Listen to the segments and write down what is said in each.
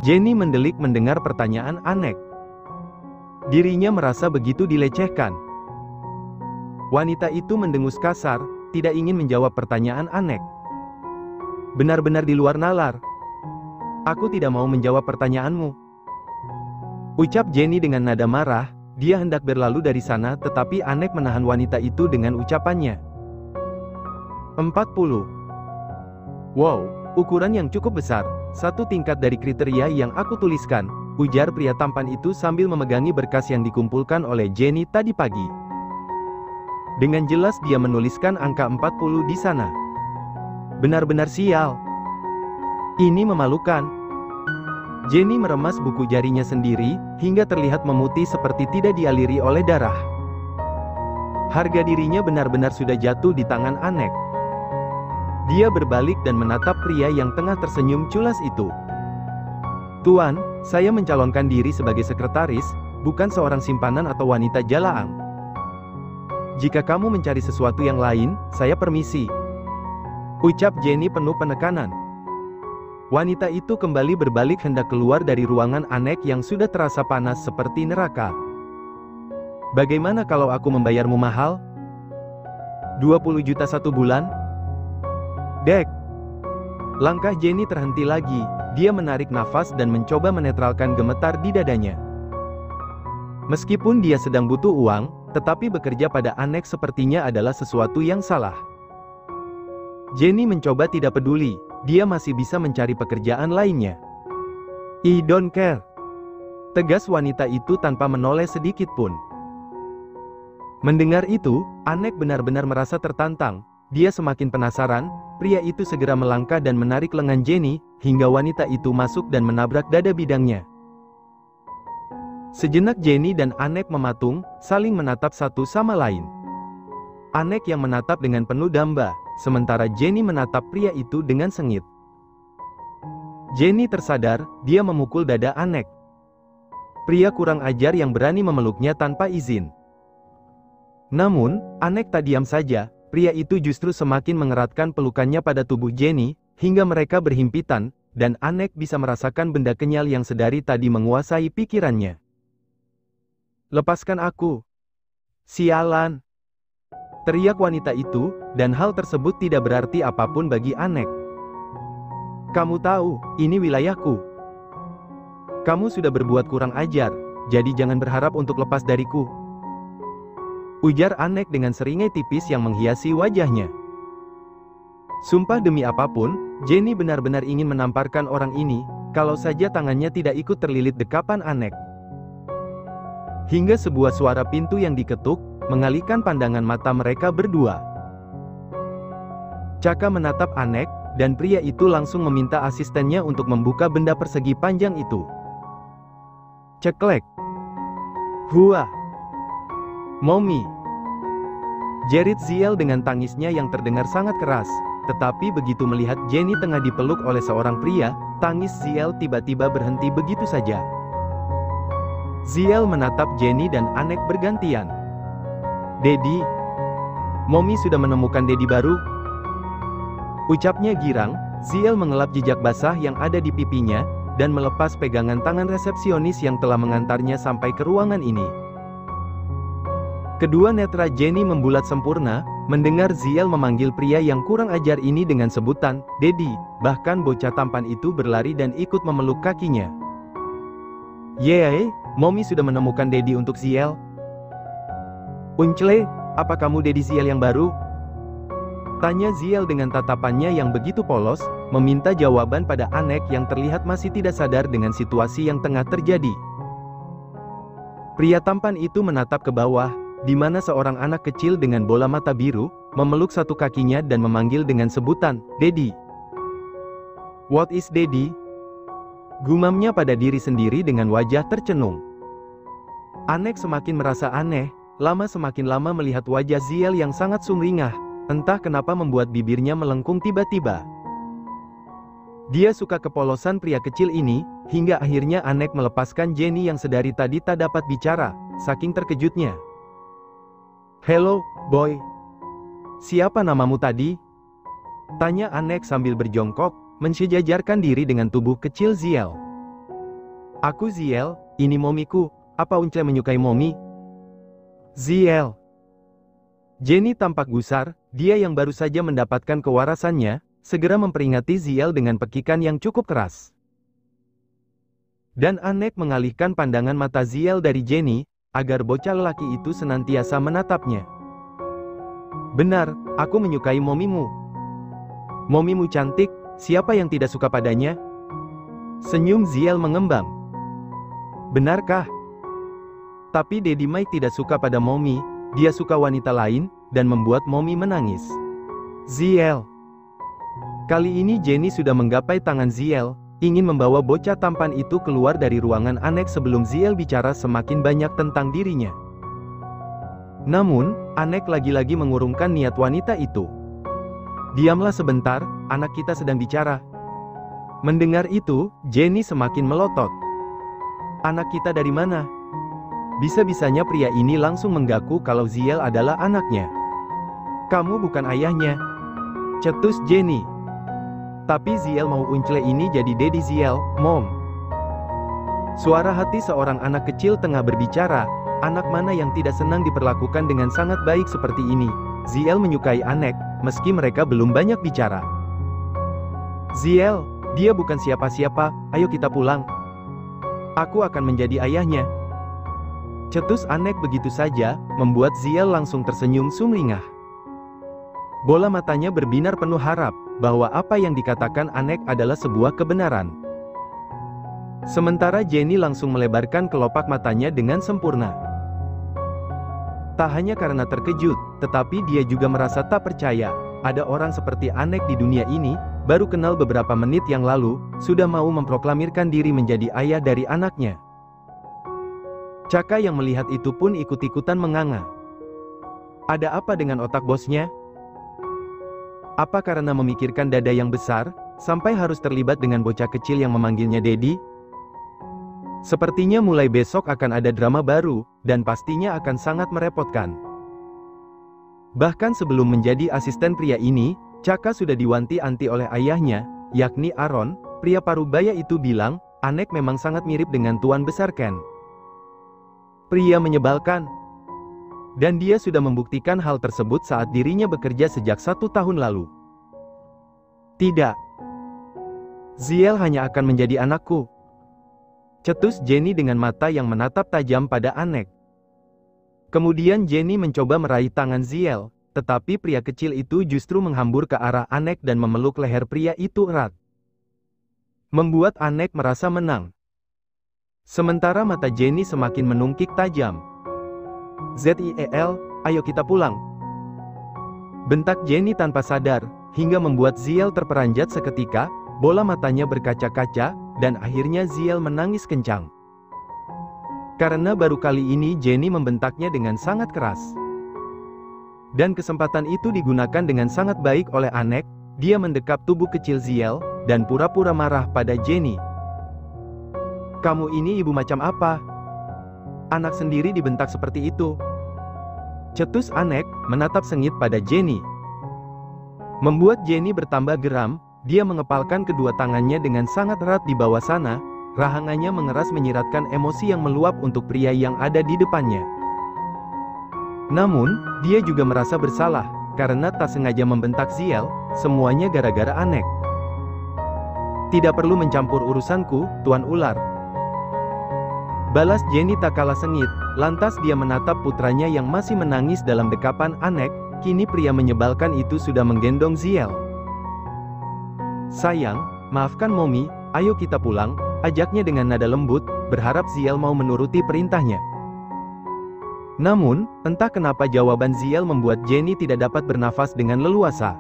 Jenny mendelik mendengar pertanyaan Anek. Dirinya merasa begitu dilecehkan. Wanita itu mendengus kasar, tidak ingin menjawab pertanyaan Anek. Benar-benar di luar nalar. Aku tidak mau menjawab pertanyaanmu. Ucap Jenny dengan nada marah. Dia hendak berlalu dari sana, tetapi Anek menahan wanita itu dengan ucapannya. 40. Wow, ukuran yang cukup besar. Satu tingkat dari kriteria yang aku tuliskan, ujar pria tampan itu sambil memegangi berkas yang dikumpulkan oleh Jenny tadi pagi. Dengan jelas dia menuliskan angka 40 di sana. Benar-benar sial. Ini memalukan. Jenny meremas buku jarinya sendiri, hingga terlihat memutih seperti tidak dialiri oleh darah. Harga dirinya benar-benar sudah jatuh di tangan Anek. Dia berbalik dan menatap pria yang tengah tersenyum culas itu. Tuan, saya mencalonkan diri sebagai sekretaris, bukan seorang simpanan atau wanita jalaang. Jika kamu mencari sesuatu yang lain, saya permisi. Ucap Jenny penuh penekanan. Wanita itu kembali berbalik hendak keluar dari ruangan Anek yang sudah terasa panas seperti neraka. Bagaimana kalau aku membayarmu mahal? 20 juta satu bulan? Dek. Langkah Jenny terhenti lagi, dia menarik nafas dan mencoba menetralkan gemetar di dadanya. Meskipun dia sedang butuh uang, tetapi bekerja pada Anek sepertinya adalah sesuatu yang salah. Jenny mencoba tidak peduli, dia masih bisa mencari pekerjaan lainnya. I don't care. Tegas wanita itu tanpa menoleh sedikit pun. Mendengar itu, Anek benar-benar merasa tertantang. Dia semakin penasaran, pria itu segera melangkah dan menarik lengan Jenny, hingga wanita itu masuk dan menabrak dada bidangnya. Sejenak Jenny dan Anek mematung, saling menatap satu sama lain. Anek yang menatap dengan penuh damba, sementara Jenny menatap pria itu dengan sengit. Jenny tersadar, dia memukul dada Anek. Pria kurang ajar yang berani memeluknya tanpa izin. Namun, Anek tak diam saja, pria itu justru semakin mengeratkan pelukannya pada tubuh Jenny, hingga mereka berhimpitan, dan Anek bisa merasakan benda kenyal yang sedari tadi menguasai pikirannya. Lepaskan aku. Sialan. Teriak wanita itu, dan hal tersebut tidak berarti apapun bagi Anek. Kamu tahu, ini wilayahku. Kamu sudah berbuat kurang ajar, jadi jangan berharap untuk lepas dariku. Ujar Anek dengan seringai tipis yang menghiasi wajahnya. Sumpah demi apapun, Jenny benar-benar ingin menamparkan orang ini, kalau saja tangannya tidak ikut terlilit dekapan Anek. Hingga sebuah suara pintu yang diketuk, mengalihkan pandangan mata mereka berdua. Caka menatap Anek, dan pria itu langsung meminta asistennya untuk membuka benda persegi panjang itu. Ceklek. Hua. Mommy. Jerit Ziel dengan tangisnya yang terdengar sangat keras, tetapi begitu melihat Jenny tengah dipeluk oleh seorang pria, tangis Ziel tiba-tiba berhenti begitu saja. Ziel menatap Jenny dan Anek bergantian. Dedi. Mommy sudah menemukan Dedi baru. Ucapnya girang, Ziel mengelap jejak basah yang ada di pipinya, dan melepas pegangan tangan resepsionis yang telah mengantarnya sampai ke ruangan ini. Kedua netra Jenny membulat sempurna, mendengar Ziel memanggil pria yang kurang ajar ini dengan sebutan, Dedi, bahkan bocah tampan itu berlari dan ikut memeluk kakinya. Yeay, Mommy sudah menemukan Dedi untuk Ziel. Uncle, apa kamu Dedi Ziel yang baru? Tanya Ziel dengan tatapannya yang begitu polos, meminta jawaban pada Anek yang terlihat masih tidak sadar dengan situasi yang tengah terjadi. Pria tampan itu menatap ke bawah, di mana seorang anak kecil dengan bola mata biru, memeluk satu kakinya dan memanggil dengan sebutan, Dedi. What is Dedi? Gumamnya pada diri sendiri dengan wajah tercenung. Anek semakin merasa aneh, semakin lama melihat wajah Ziel yang sangat sumringah, entah kenapa membuat bibirnya melengkung tiba-tiba. Dia suka kepolosan pria kecil ini, hingga akhirnya Anek melepaskan Jenny yang sedari tadi tak dapat bicara, saking terkejutnya. Hello, boy. Siapa namamu tadi? Tanya Anek sambil berjongkok, mensejajarkan diri dengan tubuh kecil Ziel. Aku Ziel, ini momiku, apa Uncle menyukai momi? Ziel. Jenny tampak gusar, dia yang baru saja mendapatkan kewarasannya, segera memperingati Ziel dengan pekikan yang cukup keras. Dan Anek mengalihkan pandangan mata Ziel dari Jenny, agar bocah lelaki itu senantiasa menatapnya. Benar, aku menyukai momimu. Momimu cantik, siapa yang tidak suka padanya? Senyum Ziel mengembang. Benarkah? Tapi Daddy Mike tidak suka pada momi, dia suka wanita lain, dan membuat momi menangis. Ziel. Kali ini Jenny sudah menggapai tangan Ziel, ingin membawa bocah tampan itu keluar dari ruangan Anek sebelum Ziel bicara semakin banyak tentang dirinya. Namun, Anek lagi-lagi mengurungkan niat wanita itu. Diamlah sebentar, anak kita sedang bicara. Mendengar itu, Jenny semakin melotot. Anak kita dari mana? Bisa-bisanya pria ini langsung menggaku kalau Ziel adalah anaknya. Kamu bukan ayahnya. Cetus Jenny. Tapi Ziel mau Uncle ini jadi Daddy Ziel, Mom. Suara hati seorang anak kecil tengah berbicara, anak mana yang tidak senang diperlakukan dengan sangat baik seperti ini. Ziel menyukai Anek, meski mereka belum banyak bicara. Ziel, dia bukan siapa-siapa, ayo kita pulang. Aku akan menjadi ayahnya. Cetus Anek begitu saja, membuat Ziel langsung tersenyum sumringah. Bola matanya berbinar penuh harap, bahwa apa yang dikatakan Anek adalah sebuah kebenaran. Sementara Jenny langsung melebarkan kelopak matanya dengan sempurna. Tak hanya karena terkejut, tetapi dia juga merasa tak percaya, ada orang seperti Anek di dunia ini, baru kenal beberapa menit yang lalu, sudah mau memproklamirkan diri menjadi ayah dari anaknya. Caka yang melihat itu pun ikut-ikutan menganga. Ada apa dengan otak bosnya? Apa karena memikirkan dada yang besar, sampai harus terlibat dengan bocah kecil yang memanggilnya Daddy? Sepertinya mulai besok akan ada drama baru, dan pastinya akan sangat merepotkan. Bahkan sebelum menjadi asisten pria ini, Caka sudah diwanti-wanti oleh ayahnya, yakni Aaron, pria parubaya itu bilang, Anek memang sangat mirip dengan Tuan Besar Ken. Pria menyebalkan. Dan dia sudah membuktikan hal tersebut saat dirinya bekerja sejak 1 tahun lalu. Tidak. Ziel hanya akan menjadi anakku. Cetus Jenny dengan mata yang menatap tajam pada Anek. Kemudian Jenny mencoba meraih tangan Ziel, tetapi pria kecil itu justru menghambur ke arah Anek dan memeluk leher pria itu erat. Membuat Anek merasa menang. Sementara mata Jenny semakin menungkik tajam. Ziel, ayo kita pulang. Bentak Jenny tanpa sadar, hingga membuat Ziel terperanjat seketika, bola matanya berkaca-kaca, dan akhirnya Ziel menangis kencang. Karena baru kali ini Jenny membentaknya dengan sangat keras. Dan kesempatan itu digunakan dengan sangat baik oleh Anek, dia mendekap tubuh kecil Ziel, dan pura-pura marah pada Jenny. Kamu ini ibu macam apa? Anak sendiri dibentak seperti itu. Cetus Anek, menatap sengit pada Jenny. Membuat Jenny bertambah geram, dia mengepalkan kedua tangannya dengan sangat erat di bawah sana, rahangannya mengeras menyiratkan emosi yang meluap untuk pria yang ada di depannya. Namun, dia juga merasa bersalah, karena tak sengaja membentak Ziel, semuanya gara-gara Anek. Tidak perlu mencampur urusanku, Tuan Ular. Balas Jenny tak kalah sengit, lantas dia menatap putranya yang masih menangis dalam dekapan Anek, kini pria menyebalkan itu sudah menggendong Ziel. Sayang, maafkan Momi, ayo kita pulang, ajaknya dengan nada lembut, berharap Ziel mau menuruti perintahnya. Namun, entah kenapa jawaban Ziel membuat Jenny tidak dapat bernafas dengan leluasa.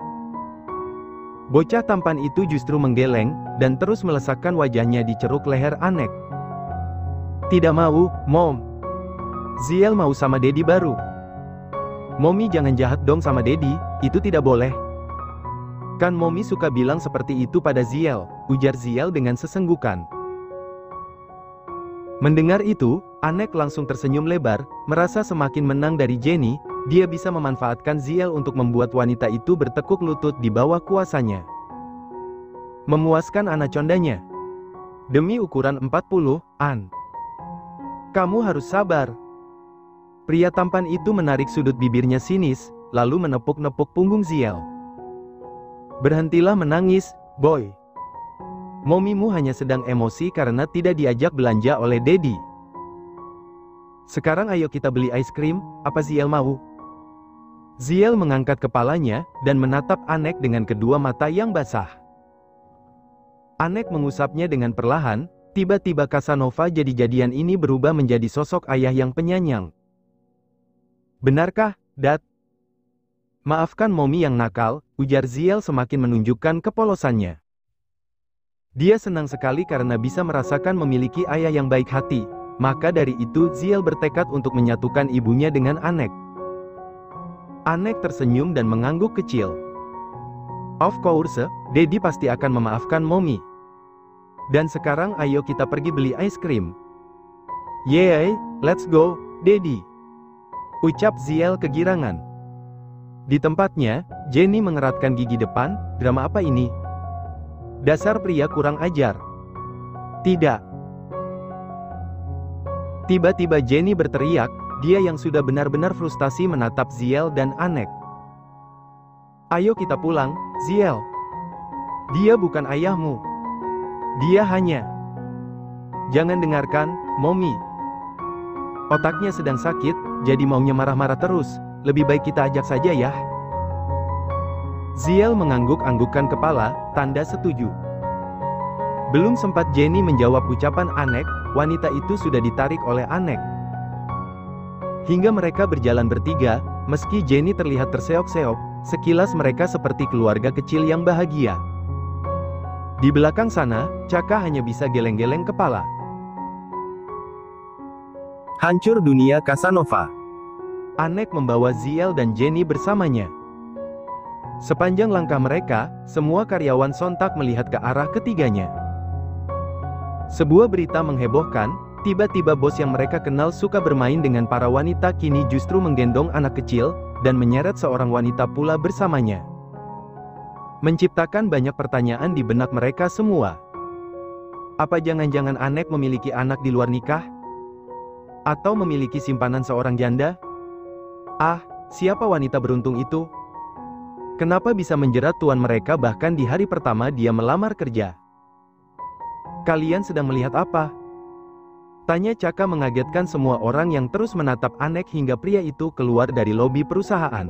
Bocah tampan itu justru menggeleng, dan terus melesakkan wajahnya di ceruk leher Anek. Tidak mau, Mom. Ziel mau sama Daddy baru. Momi jangan jahat dong sama Daddy, itu tidak boleh. Kan Momi suka bilang seperti itu pada Ziel, ujar Ziel dengan sesenggukan. Mendengar itu, Anek langsung tersenyum lebar, merasa semakin menang dari Jenny, dia bisa memanfaatkan Ziel untuk membuat wanita itu bertekuk lutut di bawah kuasanya. Memuaskan anak condanya. Demi ukuran 40-an. Kamu harus sabar. Pria tampan itu menarik sudut bibirnya sinis, lalu menepuk-nepuk punggung Ziel. Berhentilah menangis, boy. Momimu hanya sedang emosi karena tidak diajak belanja oleh Daddy. Sekarang ayo kita beli es krim, apa Ziel mau? Ziel mengangkat kepalanya, dan menatap Anek dengan kedua mata yang basah. Anek mengusapnya dengan perlahan, tiba-tiba Casanova jadi-jadian ini berubah menjadi sosok ayah yang penyayang. Benarkah, Dad? Maafkan Momi yang nakal, ujar Ziel semakin menunjukkan kepolosannya. Dia senang sekali karena bisa merasakan memiliki ayah yang baik hati, maka dari itu Ziel bertekad untuk menyatukan ibunya dengan Anek. Anek tersenyum dan mengangguk kecil. Of course, Daddy pasti akan memaafkan Momi. Dan sekarang ayo kita pergi beli es krim. Yeay, let's go, Daddy. Ucap Ziel kegirangan. Di tempatnya, Jenny mengeratkan gigi depan, drama apa ini? Dasar pria kurang ajar. Tidak. Tiba-tiba Jenny berteriak, dia yang sudah benar-benar frustasi menatap Ziel dan Anek. Ayo kita pulang, Ziel. Dia bukan ayahmu. Dia hanya... Jangan dengarkan, Momi. Otaknya sedang sakit, jadi maunya marah-marah terus. Lebih baik kita ajak saja ya. Ziel mengangguk-anggukkan kepala, tanda setuju. Belum sempat Jenny menjawab ucapan Anek, wanita itu sudah ditarik oleh Anek. Hingga mereka berjalan bertiga, meski Jenny terlihat terseok-seok, sekilas mereka seperti keluarga kecil yang bahagia. Di belakang sana, Chaka hanya bisa geleng-geleng kepala. Hancur dunia Casanova. Anek membawa Ziel dan Jenny bersamanya. Sepanjang langkah mereka, semua karyawan sontak melihat ke arah ketiganya. Sebuah berita menghebohkan, tiba-tiba bos yang mereka kenal suka bermain dengan para wanita kini justru menggendong anak kecil, dan menyeret seorang wanita pula bersamanya. Menciptakan banyak pertanyaan di benak mereka semua. Apa jangan-jangan Anek memiliki anak di luar nikah? Atau memiliki simpanan seorang janda? Ah, siapa wanita beruntung itu? Kenapa bisa menjerat tuan mereka bahkan di hari pertama dia melamar kerja? Kalian sedang melihat apa? Tanya Chaka mengagetkan semua orang yang terus menatap Anek hingga pria itu keluar dari lobi perusahaan.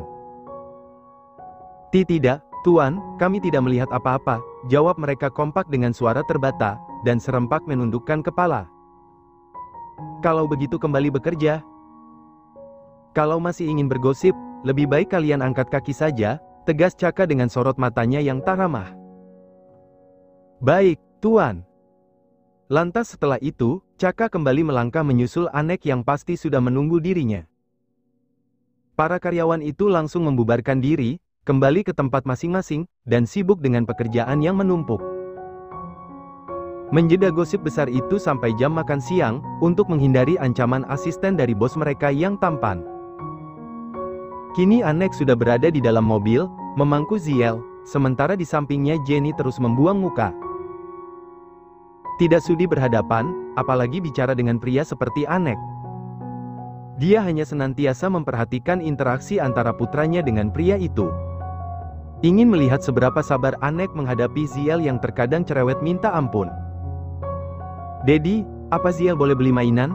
Tidak, Tuan, kami tidak melihat apa-apa, jawab mereka kompak dengan suara terbata, dan serempak menundukkan kepala. Kalau begitu kembali bekerja. Kalau masih ingin bergosip, lebih baik kalian angkat kaki saja, tegas Chaka dengan sorot matanya yang tak ramah. Baik, Tuan. Lantas setelah itu, Chaka kembali melangkah menyusul Anek yang pasti sudah menunggu dirinya. Para karyawan itu langsung membubarkan diri, kembali ke tempat masing-masing, dan sibuk dengan pekerjaan yang menumpuk. Menjeda gosip besar itu sampai jam makan siang, untuk menghindari ancaman asisten dari bos mereka yang tampan. Kini Anek sudah berada di dalam mobil, memangku Ziel, sementara di sampingnya Jenny terus membuang muka. Tidak sudi berhadapan, apalagi bicara dengan pria seperti Anek. Dia hanya senantiasa memperhatikan interaksi antara putranya dengan pria itu. Ingin melihat seberapa sabar Anek menghadapi Ziel yang terkadang cerewet minta ampun. Daddy, apa Ziel boleh beli mainan?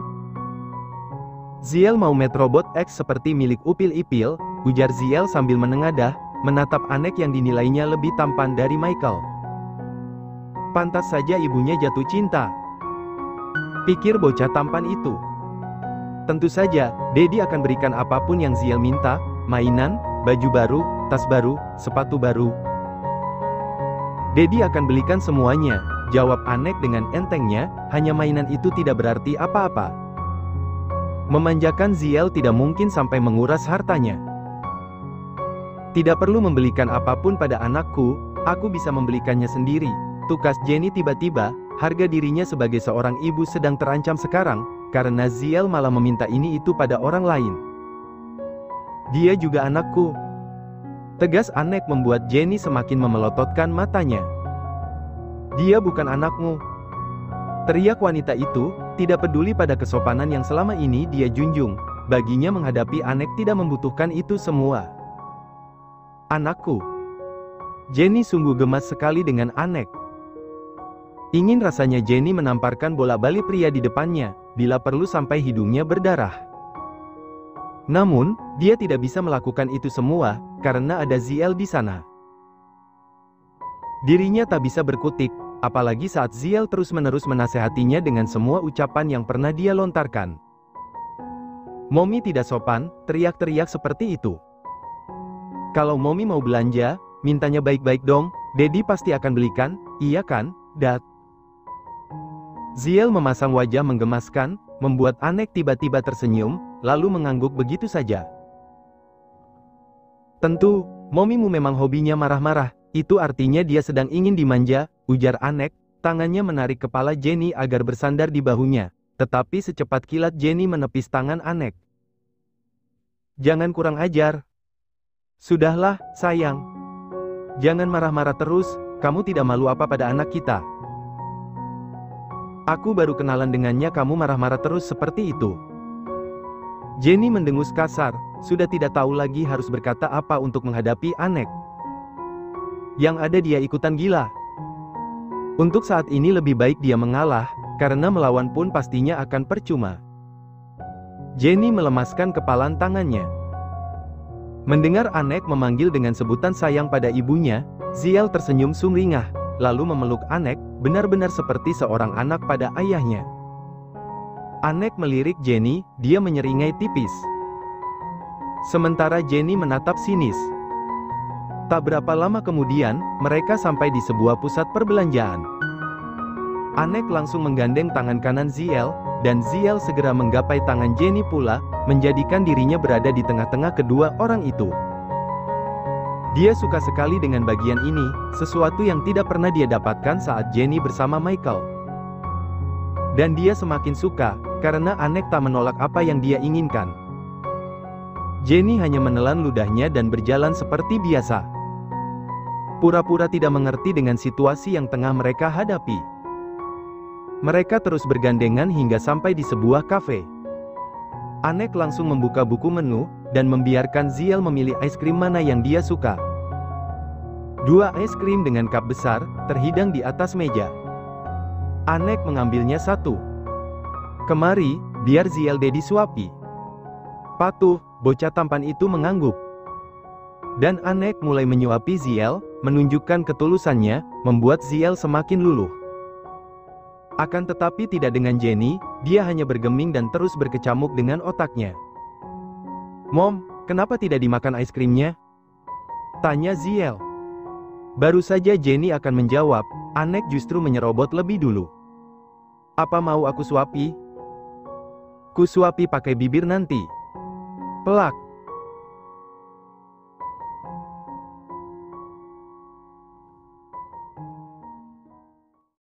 Ziel mau Metrobot X seperti milik Upil Ipil, ujar Ziel sambil menengadah, menatap Anek yang dinilainya lebih tampan dari Michael. Pantas saja ibunya jatuh cinta. Pikir bocah tampan itu. Tentu saja, Daddy akan berikan apapun yang Ziel minta, mainan, baju baru, tas baru, sepatu baru. Daddy akan belikan semuanya, jawab Anek dengan entengnya, hanya mainan itu tidak berarti apa-apa. Memanjakan Ziel tidak mungkin sampai menguras hartanya. Tidak perlu membelikan apapun pada anakku, aku bisa membelikannya sendiri. Tukas Jenny tiba-tiba, harga dirinya sebagai seorang ibu sedang terancam sekarang, karena Ziel malah meminta ini itu pada orang lain. Dia juga anakku. Tegas Anek membuat Jenny semakin memelototkan matanya. Dia bukan anakmu. Teriak wanita itu, tidak peduli pada kesopanan yang selama ini dia junjung. Baginya menghadapi Anek tidak membutuhkan itu semua. Anakku. Jenny sungguh gemas sekali dengan Anek. Ingin rasanya Jenny menamparkan bola bali pria di depannya, bila perlu sampai hidungnya berdarah. Namun, dia tidak bisa melakukan itu semua, karena ada Ziel di sana. Dirinya tak bisa berkutik, apalagi saat Ziel terus-menerus menasehatinya dengan semua ucapan yang pernah dia lontarkan. Mommy tidak sopan, teriak-teriak seperti itu. Kalau Mommy mau belanja, mintanya baik-baik dong, Daddy pasti akan belikan, iya kan, Dad? Ziel memasang wajah menggemaskan, membuat Anek tiba-tiba tersenyum, lalu mengangguk begitu saja. Tentu, Momimu memang hobinya marah-marah, itu artinya dia sedang ingin dimanja, ujar Anek, tangannya menarik kepala Jenny agar bersandar di bahunya, tetapi secepat kilat Jenny menepis tangan Anek. Jangan kurang ajar. Sudahlah, sayang. Jangan marah-marah terus, kamu tidak malu apa pada anak kita. Aku baru kenalan dengannya kamu marah-marah terus seperti itu. Jenny mendengus kasar, sudah tidak tahu lagi harus berkata apa untuk menghadapi Anek. Yang ada dia ikutan gila. Untuk saat ini lebih baik dia mengalah, karena melawan pun pastinya akan percuma. Jenny melemaskan kepalan tangannya. Mendengar Anek memanggil dengan sebutan sayang pada ibunya, Ziel tersenyum sumringah, lalu memeluk Anek, benar-benar seperti seorang anak pada ayahnya. Anek melirik Jenny, dia menyeringai tipis. Sementara Jenny menatap sinis. Tak berapa lama kemudian, mereka sampai di sebuah pusat perbelanjaan. Anek langsung menggandeng tangan kanan Ziel, dan Ziel segera menggapai tangan Jenny pula, menjadikan dirinya berada di tengah-tengah kedua orang itu. Dia suka sekali dengan bagian ini, sesuatu yang tidak pernah dia dapatkan saat Jenny bersama Michael. Dan dia semakin suka, karena Anek tak menolak apa yang dia inginkan. Jenny hanya menelan ludahnya dan berjalan seperti biasa. Pura-pura tidak mengerti dengan situasi yang tengah mereka hadapi. Mereka terus bergandengan hingga sampai di sebuah kafe. Anek langsung membuka buku menu, dan membiarkan Ziel memilih es krim mana yang dia suka. 2 es krim dengan cup besar, terhidang di atas meja. Anek mengambilnya 1. Kemari, biar Ziel Daddy suapi. Patuh, bocah tampan itu mengangguk. Dan Anek mulai menyuapi Ziel, menunjukkan ketulusannya, membuat Ziel semakin luluh. Akan tetapi tidak dengan Jenny, dia hanya bergeming dan terus berkecamuk dengan otaknya. Mom, kenapa tidak dimakan es krimnya? Tanya Ziel. Baru saja Jenny akan menjawab, Anek justru menyerobot lebih dulu. Apa mau aku suapi? Ku suapi pakai bibir nanti. Pelak.